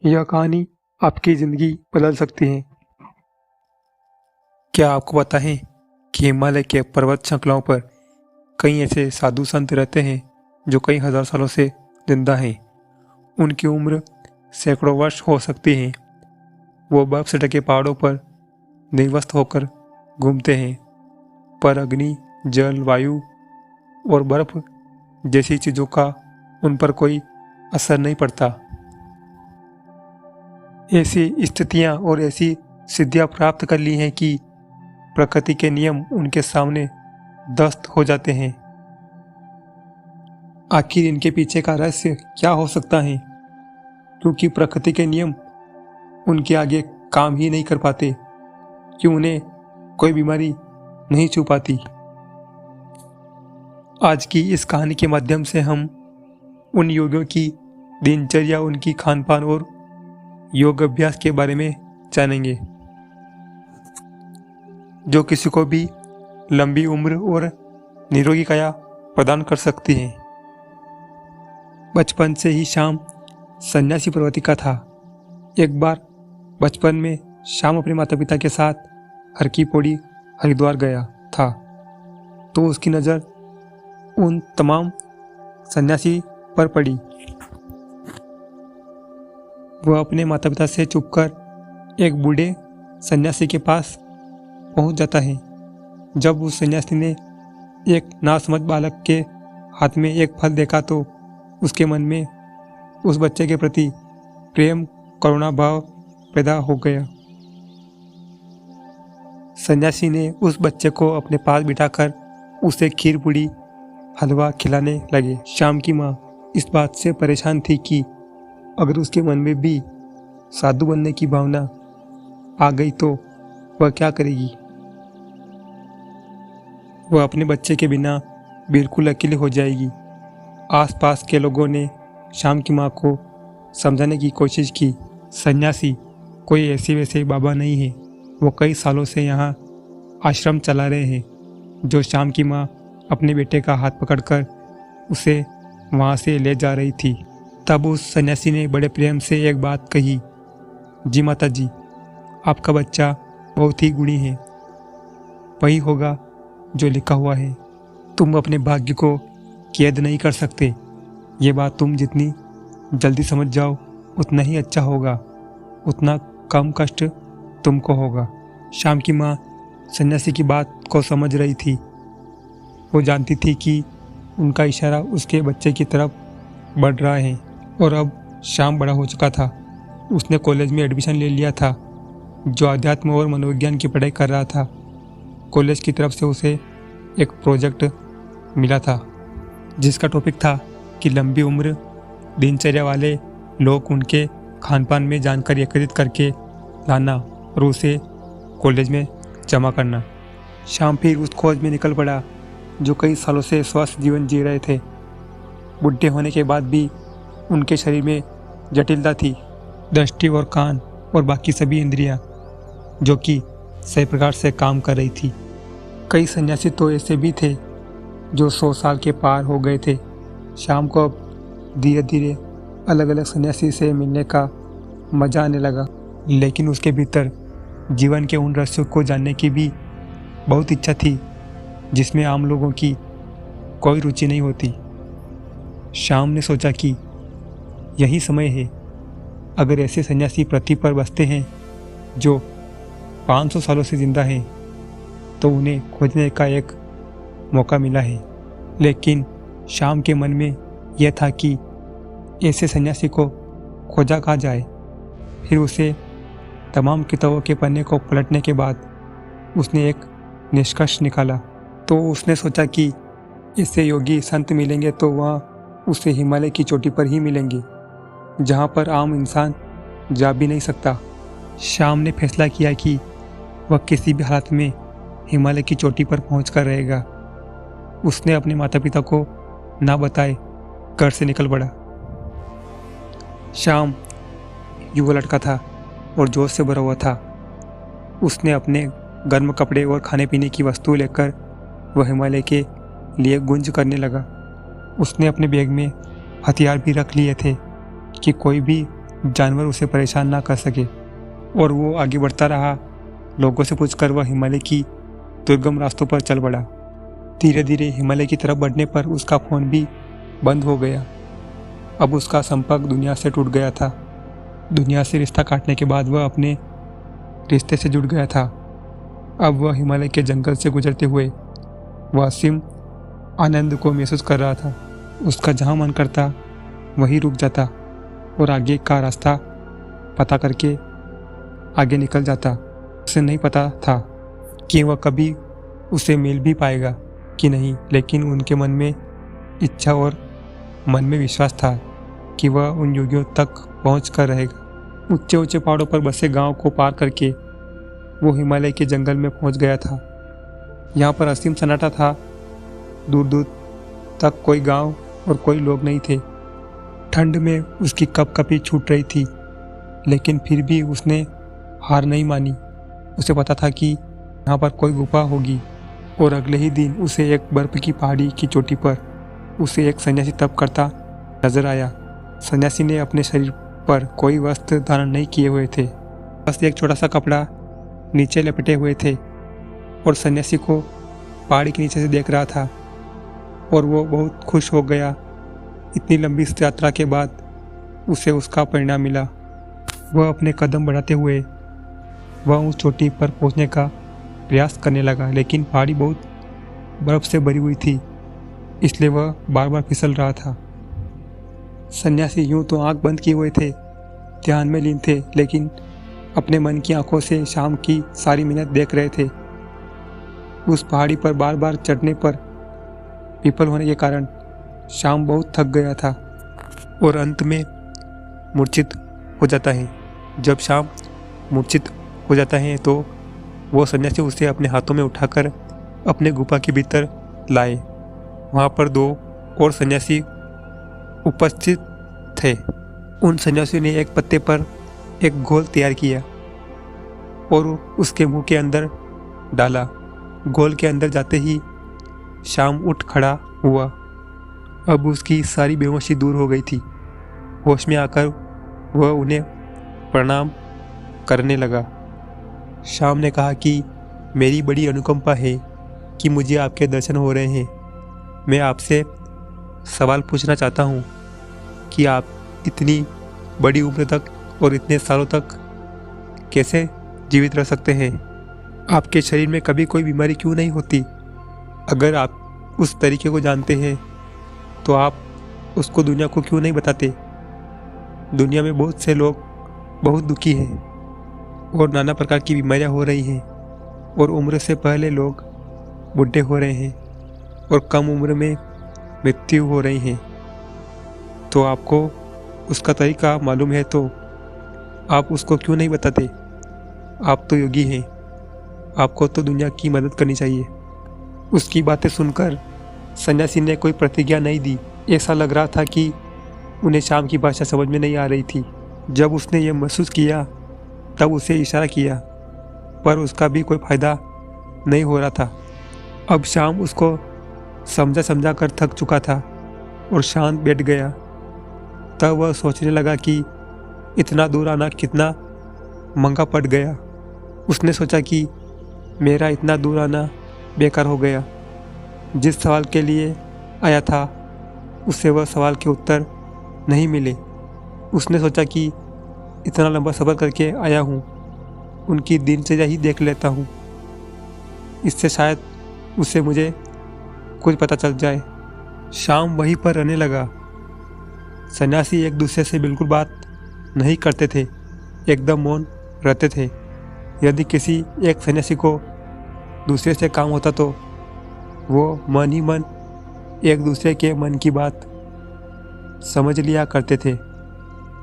यह कहानी आपकी ज़िंदगी बदल सकती है। क्या आपको पता है कि हिमालय के पर्वत श्रृंखलाओं पर कई ऐसे साधु संत रहते हैं जो कई हजार सालों से जिंदा हैं। उनकी उम्र सैकड़ों वर्ष हो सकती है। वो बर्फ से ढके पहाड़ों पर निर्वस्त्र होकर घूमते हैं, पर अग्नि, जल, वायु और बर्फ जैसी चीज़ों का उन पर कोई असर नहीं पड़ता। ऐसी स्थितियां और ऐसी सिद्धियां प्राप्त कर ली हैं कि प्रकृति के नियम उनके सामने ध्वस्त हो जाते हैं। आखिर इनके पीछे का रहस्य क्या हो सकता है? क्योंकि प्रकृति के नियम उनके आगे काम ही नहीं कर पाते, कि उन्हें कोई बीमारी नहीं छू पाती। आज की इस कहानी के माध्यम से हम उन योगियों की दिनचर्या, उनकी खानपान और योग अभ्यास के बारे में जानेंगे, जो किसी को भी लंबी उम्र और निरोगी काया प्रदान कर सकती हैं। बचपन से ही श्याम सन्यासी प्रवृत्ति का था। एक बार बचपन में श्याम अपने माता पिता के साथ हर की पौड़ी हरिद्वार गया था, तो उसकी नज़र उन तमाम सन्यासी पर पड़ी। वह अपने माता पिता से छुपकर एक बूढ़े सन्यासी के पास पहुंच जाता है। जब उस सन्यासी ने एक नासमझ बालक के हाथ में एक फल देखा तो उसके मन में उस बच्चे के प्रति प्रेम, करुणा भाव पैदा हो गया। सन्यासी ने उस बच्चे को अपने पास बिठाकर उसे खीर पूड़ी हलवा खिलाने लगे। श्याम की माँ इस बात से परेशान थी कि अगर उसके मन में भी साधु बनने की भावना आ गई तो वह क्या करेगी। वह अपने बच्चे के बिना बिल्कुल अकेली हो जाएगी। आसपास के लोगों ने श्याम की माँ को समझाने की कोशिश की। सन्यासी कोई ऐसे वैसे बाबा नहीं है, वो कई सालों से यहाँ आश्रम चला रहे हैं। जो श्याम की माँ अपने बेटे का हाथ पकड़कर उसे वहाँ से ले जा रही थी, तब उस सन्यासी ने बड़े प्रेम से एक बात कही, जी माता जी, आपका बच्चा बहुत ही गुणी है, वही होगा जो लिखा हुआ है। तुम अपने भाग्य को कैद नहीं कर सकते। ये बात तुम जितनी जल्दी समझ जाओ उतना ही अच्छा होगा, उतना कम कष्ट तुमको होगा। श्याम की माँ सन्यासी की बात को समझ रही थी। वो जानती थी कि उनका इशारा उसके बच्चे की तरफ बढ़ रहा है और अब श्याम बड़ा हो चुका था। उसने कॉलेज में एडमिशन ले लिया था, जो अध्यात्म और मनोविज्ञान की पढ़ाई कर रहा था। कॉलेज की तरफ से उसे एक प्रोजेक्ट मिला था जिसका टॉपिक था कि लंबी उम्र दिनचर्या वाले लोग उनके खानपान में जानकारी एकत्रित करके लाना और उसे कॉलेज में जमा करना। श्याम फिर उस खोज में निकल पड़ा जो कई सालों से स्वस्थ जीवन जी रहे थे। बुढ़े होने के बाद भी उनके शरीर में जटिलता थी, दृष्टि और कान और बाकी सभी इंद्रियां जो कि सही प्रकार से काम कर रही थी। कई सन्यासी तो ऐसे भी थे जो 100 साल के पार हो गए थे। श्याम को अब धीरे धीरे अलग अलग सन्यासी से मिलने का मजा आने लगा, लेकिन उसके भीतर जीवन के उन रहस्यों को जानने की भी बहुत इच्छा थी जिसमें आम लोगों की कोई रुचि नहीं होती। श्याम ने सोचा कि यही समय है। अगर ऐसे सन्यासी पृथ्वी पर बसते हैं जो 500 सालों से जिंदा हैं, तो उन्हें खोजने का एक मौका मिला है। लेकिन श्याम के मन में यह था कि ऐसे सन्यासी को खोजा कहाँ जाए। फिर उसे तमाम किताबों के पन्ने को पलटने के बाद उसने एक निष्कर्ष निकाला। तो उसने सोचा कि इससे योगी संत मिलेंगे तो वह उसे हिमालय की चोटी पर ही मिलेंगे, जहाँ पर आम इंसान जा भी नहीं सकता। श्याम ने फैसला किया कि वह किसी भी हालत में हिमालय की चोटी पर पहुंचकर रहेगा। उसने अपने माता पिता को ना बताए घर से निकल पड़ा। श्याम युवा लड़का था और जोश से भरा हुआ था। उसने अपने गर्म कपड़े और खाने पीने की वस्तु लेकर वह हिमालय के लिए गुंज करने लगा। उसने अपने बैग में हथियार भी रख लिए थे कि कोई भी जानवर उसे परेशान ना कर सके। और वो आगे बढ़ता रहा। लोगों से पूछकर वह हिमालय की दुर्गम रास्तों पर चल पड़ा। धीरे धीरे हिमालय की तरफ बढ़ने पर उसका फ़ोन भी बंद हो गया। अब उसका संपर्क दुनिया से टूट गया था। दुनिया से रिश्ता काटने के बाद वह अपने रिश्ते से जुड़ गया था। अब वह हिमालय के जंगल से गुजरते हुए वह असीम आनंद को महसूस कर रहा था। उसका जहाँ मन करता वहीं रुक जाता और आगे का रास्ता पता करके आगे निकल जाता। उसे नहीं पता था कि वह कभी उसे मिल भी पाएगा कि नहीं, लेकिन उनके मन में इच्छा और मन में विश्वास था कि वह उन युगियों तक पहुँच कर रहेगा। ऊंचे ऊंचे पहाड़ों पर बसे गांव को पार करके वो हिमालय के जंगल में पहुंच गया था। यहाँ पर असीम सन्नाटा था। दूर दूर तक कोई गांव और कोई लोग नहीं थे। ठंड में उसकी कपकपी छूट रही थी, लेकिन फिर भी उसने हार नहीं मानी। उसे पता था कि यहाँ पर कोई गुफा होगी। और अगले ही दिन उसे एक बर्फ की पहाड़ी की चोटी पर उसे एक सन्यासी तप करता नजर आया। सन्यासी ने अपने शरीर पर कोई वस्त्र धारण नहीं किए हुए थे, बस एक छोटा सा कपड़ा नीचे लपेटे हुए थे। और सन्यासी को पहाड़ी के नीचे से देख रहा था और वो बहुत खुश हो गया। इतनी लंबी यात्रा के बाद उसे उसका परिणाम मिला। वह अपने कदम बढ़ाते हुए वह उस चोटी पर पहुंचने का प्रयास करने लगा, लेकिन पहाड़ी बहुत बर्फ से भरी हुई थी, इसलिए वह बार बार फिसल रहा था। सन्यासी यूं तो आंख बंद किए हुए थे, ध्यान में लीन थे, लेकिन अपने मन की आंखों से शाम की सारी मिन्नत देख रहे थे। उस पहाड़ी पर बार बार चढ़ने पर विफल होने के कारण शाम बहुत थक गया था और अंत में मूर्छित हो जाता है। जब शाम मूर्छित हो जाता है तो वो सन्यासी उसे अपने हाथों में उठाकर अपने गुफा के भीतर लाए। वहाँ पर 2 और सन्यासी उपस्थित थे। उन सन्यासियों ने एक पत्ते पर एक घोल तैयार किया और उसके मुंह के अंदर डाला। घोल के अंदर जाते ही शाम उठ खड़ा हुआ। अब उसकी सारी बेहोशी दूर हो गई थी। होश में आकर वह उन्हें प्रणाम करने लगा। शाम ने कहा कि मेरी बड़ी अनुकंपा है कि मुझे आपके दर्शन हो रहे हैं। मैं आपसे सवाल पूछना चाहता हूँ कि आप इतनी बड़ी उम्र तक और इतने सालों तक कैसे जीवित रह सकते हैं? आपके शरीर में कभी कोई बीमारी क्यों नहीं होती? अगर आप उस तरीके को जानते हैं तो आप उसको दुनिया को क्यों नहीं बताते? दुनिया में बहुत से लोग बहुत दुखी हैं और नाना प्रकार की बीमारियां हो रही हैं और उम्र से पहले लोग बूढ़े हो रहे हैं और कम उम्र में मृत्यु हो रही है। तो आपको उसका तरीका मालूम है तो आप उसको क्यों नहीं बताते? आप तो योगी हैं, आपको तो दुनिया की मदद करनी चाहिए। उसकी बातें सुनकर सन्यासी ने कोई प्रतिज्ञा नहीं दी। ऐसा लग रहा था कि उन्हें शाम की भाषा समझ में नहीं आ रही थी। जब उसने यह महसूस किया तब उसे इशारा किया, पर उसका भी कोई फायदा नहीं हो रहा था। अब शाम उसको समझा समझा कर थक चुका था और शांत बैठ गया। तब वह सोचने लगा कि इतना दूर आना कितना महंगा पड़ गया। उसने सोचा कि मेरा इतना दूर आना बेकार हो गया। जिस सवाल के लिए आया था उससे वह सवाल के उत्तर नहीं मिले। उसने सोचा कि इतना लंबा सफ़र करके आया हूँ, उनकी दिनचर्या ही देख लेता हूँ, इससे शायद उससे मुझे कुछ पता चल जाए। शाम वहीं पर रहने लगा। सन्यासी एक दूसरे से बिल्कुल बात नहीं करते थे, एकदम मौन रहते थे। यदि किसी एक सन्यासी को दूसरे से काम होता तो वो मन ही मन एक दूसरे के मन की बात समझ लिया करते थे।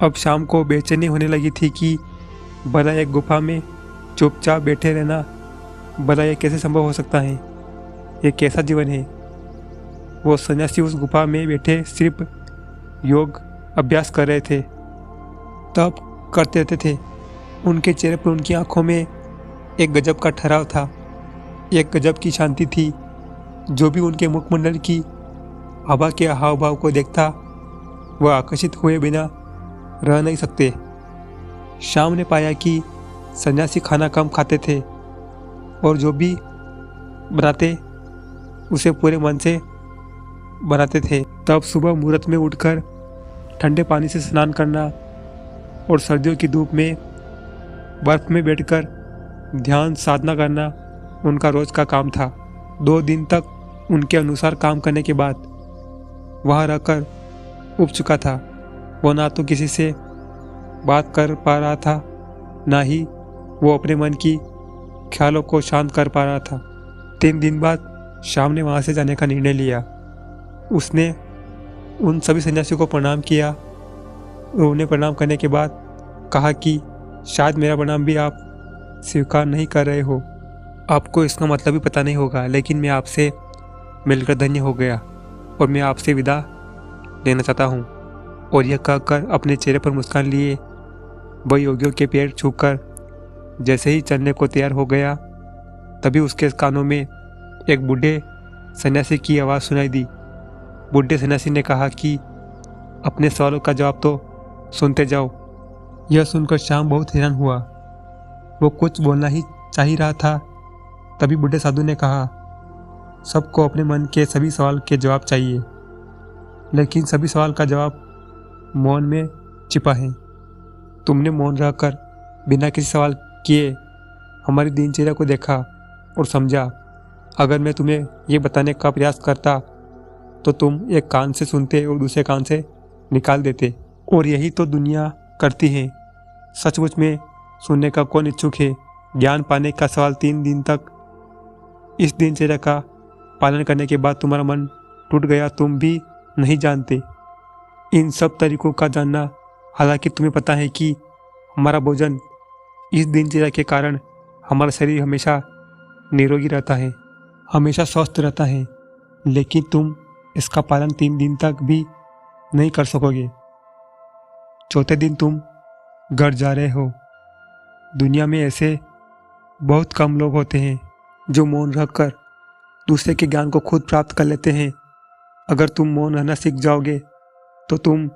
अब शाम को बेचैनी होने लगी थी कि भला एक गुफा में चुपचाप बैठे रहना, भला ये कैसे संभव हो सकता है? ये कैसा जीवन है? वो सन्यासी उस गुफा में बैठे सिर्फ योग अभ्यास कर रहे थे, तप करते रहते थे। उनके चेहरे पर, उनकी आंखों में एक गजब का ठहराव था, एक गजब की शांति थी। जो भी उनके मुखमंडल की हवा के हाव भाव को देखता वह आकर्षित हुए बिना रह नहीं सकते। श्याम ने पाया कि सन्यासी खाना कम खाते थे और जो भी बनाते उसे पूरे मन से बनाते थे। तब सुबह मुहूर्त में उठकर ठंडे पानी से स्नान करना और सर्दियों की धूप में बर्फ में बैठकर ध्यान साधना करना उनका रोज का काम था। 2 दिन तक उनके अनुसार काम करने के बाद वह रहकर उब चुका था। वो ना तो किसी से बात कर पा रहा था, ना ही वो अपने मन की ख्यालों को शांत कर पा रहा था। 3 दिन बाद श्याम ने वहाँ से जाने का निर्णय लिया। उसने उन सभी सन्यासियों को प्रणाम किया और उन्हें प्रणाम करने के बाद कहा कि शायद मेरा प्रणाम भी आप स्वीकार नहीं कर रहे हो, आपको इसका मतलब भी पता नहीं होगा, लेकिन मैं आपसे मिलकर धन्य हो गया और मैं आपसे विदा लेना चाहता हूँ। और यह कहकर अपने चेहरे पर मुस्कान लिए वह योगियों के पैर छूकर जैसे ही चलने को तैयार हो गया, तभी उसके कानों में एक बूढ़े सन्यासी की आवाज़ सुनाई दी। बूढ़े सन्यासी ने कहा कि अपने सवालों का जवाब तो सुनते जाओ। यह सुनकर श्याम बहुत हैरान हुआ। वो कुछ बोलना ही चाह रहा था, तभी बूढ़े साधु ने कहा, सबको अपने मन के सभी सवाल के जवाब चाहिए, लेकिन सभी सवाल का जवाब मौन में छिपा है। तुमने मौन रहकर बिना किसी सवाल किए हमारी दिनचर्या को देखा और समझा। अगर मैं तुम्हें ये बताने का प्रयास करता तो तुम एक कान से सुनते और दूसरे कान से निकाल देते, और यही तो दुनिया करती है। सचमुच में सुनने का कौन इच्छुक है? ज्ञान पाने का सवाल 3 दिन तक इस दिनचर्या का पालन करने के बाद तुम्हारा मन टूट गया, तुम भी नहीं जानते इन सब तरीकों का जानना। हालांकि तुम्हें पता है कि हमारा भोजन इस दिनचर्या के कारण हमारा शरीर हमेशा निरोगी रहता है, हमेशा स्वस्थ रहता है, लेकिन तुम इसका पालन 3 दिन तक भी नहीं कर सकोगे। चौथे दिन तुम घर जा रहे हो। दुनिया में ऐसे बहुत कम लोग होते हैं जो मौन रहकर दूसरे के ज्ञान को खुद प्राप्त कर लेते हैं। अगर तुम मौन रहना सीख जाओगे तो तुम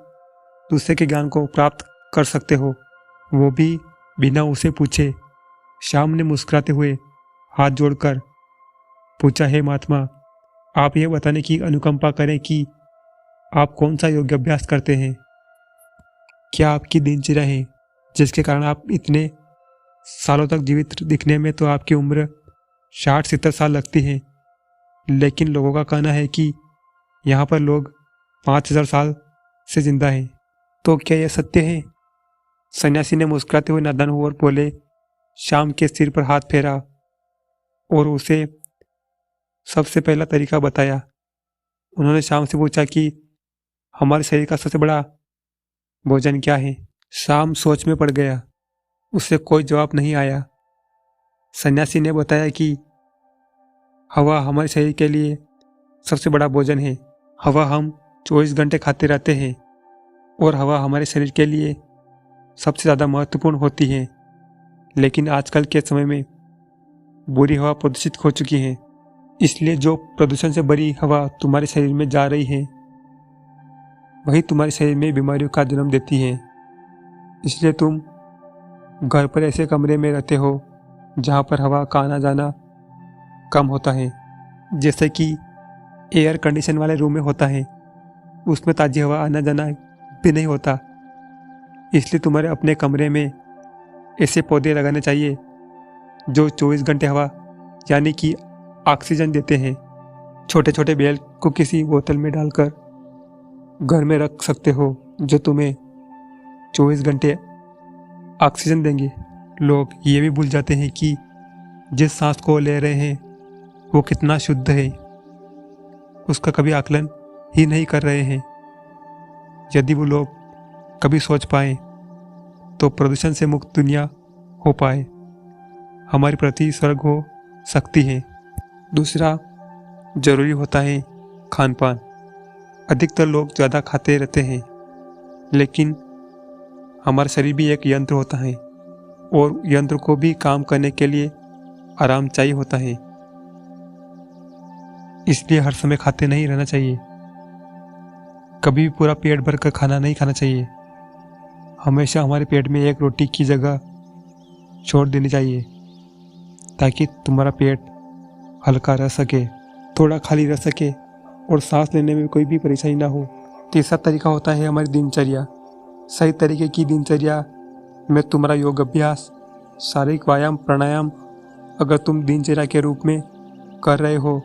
दूसरे के ज्ञान को प्राप्त कर सकते हो, वो भी बिना उसे पूछे। श्याम ने मुस्कुराते हुए हाथ जोड़कर पूछा, हे महात्मा, आप यह बताने की अनुकंपा करें कि आप कौन सा योग अभ्यास करते हैं? क्या आपकी दिनचर्या है जिसके कारण आप इतने सालों तक जीवित दिखने में तो आपकी उम्र 60-70 साल लगती है, लेकिन लोगों का कहना है कि यहाँ पर लोग 5000 साल से जिंदा हैं। तो क्या यह सत्य है? सन्यासी ने मुस्कुराते हुए नादान हुआ और बोले, श्याम के सिर पर हाथ फेरा और उसे सबसे पहला तरीका बताया। उन्होंने श्याम से पूछा कि हमारे शरीर का सबसे बड़ा भोजन क्या है? श्याम सोच में पड़ गया, उससे कोई जवाब नहीं आया। सन्यासी ने बताया कि हवा हमारे शरीर के लिए सबसे बड़ा भोजन है। हवा हम 24 घंटे खाते रहते हैं और हवा हमारे शरीर के लिए सबसे ज़्यादा महत्वपूर्ण होती है, लेकिन आजकल के समय में बुरी हवा प्रदूषित हो चुकी है। इसलिए जो प्रदूषण से भरी हवा तुम्हारे शरीर में जा रही है वही तुम्हारे शरीर में बीमारियों का जन्म देती है। इसलिए तुम घर पर ऐसे कमरे में रहते हो जहाँ पर हवा का आना जाना कम होता है, जैसे कि एयर कंडीशन वाले रूम में होता है, उसमें ताज़ी हवा आना जाना भी नहीं होता। इसलिए तुम्हारे अपने कमरे में ऐसे पौधे लगाने चाहिए जो 24 घंटे हवा यानी कि ऑक्सीजन देते हैं। छोटे छोटे बेल को किसी बोतल में डालकर घर में रख सकते हो जो तुम्हें 24 घंटे ऑक्सीजन देंगे। लोग ये भी भूल जाते हैं कि जिस सांस को ले रहे हैं वो कितना शुद्ध है, उसका कभी आकलन ही नहीं कर रहे हैं। यदि वो लोग कभी सोच पाए तो प्रदूषण से मुक्त दुनिया हो पाए, हमारी पृथ्वी स्वर्ग हो सकती है। दूसरा जरूरी होता है खान पान। अधिकतर लोग ज़्यादा खाते रहते हैं, लेकिन हमारा शरीर भी एक यंत्र होता है और यंत्र को भी काम करने के लिए आराम चाहिए होता है। इसलिए हर समय खाते नहीं रहना चाहिए। कभी भी पूरा पेट भर कर खाना नहीं खाना चाहिए। हमेशा हमारे पेट में एक रोटी की जगह छोड़ देनी चाहिए ताकि तुम्हारा पेट हल्का रह सके, थोड़ा खाली रह सके और सांस लेने में कोई भी परेशानी ना हो। तीसरा तरीका होता है हमारी दिनचर्या। सही तरीके की दिनचर्या में तुम्हारा योग अभ्यास, शारीरिक व्यायाम, प्राणायाम अगर तुम दिनचर्या के रूप में कर रहे हो,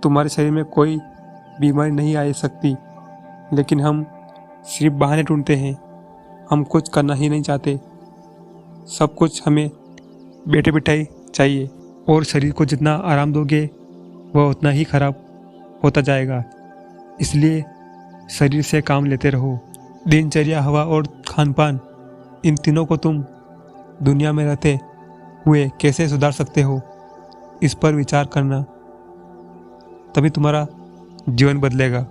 तुम्हारे शरीर में कोई बीमारी नहीं आ सकती। लेकिन हम सिर्फ बहाने ढूंढते हैं, हम कुछ करना ही नहीं चाहते। सब कुछ हमें बैठे बिठाई चाहिए और शरीर को जितना आराम दोगे वह उतना ही खराब होता जाएगा। इसलिए शरीर से काम लेते रहो। दिनचर्या, हवा और खान पान, इन तीनों को तुम दुनिया में रहते हुए कैसे सुधार सकते हो, इस पर विचार करना, तभी तुम्हारा जीवन बदलेगा।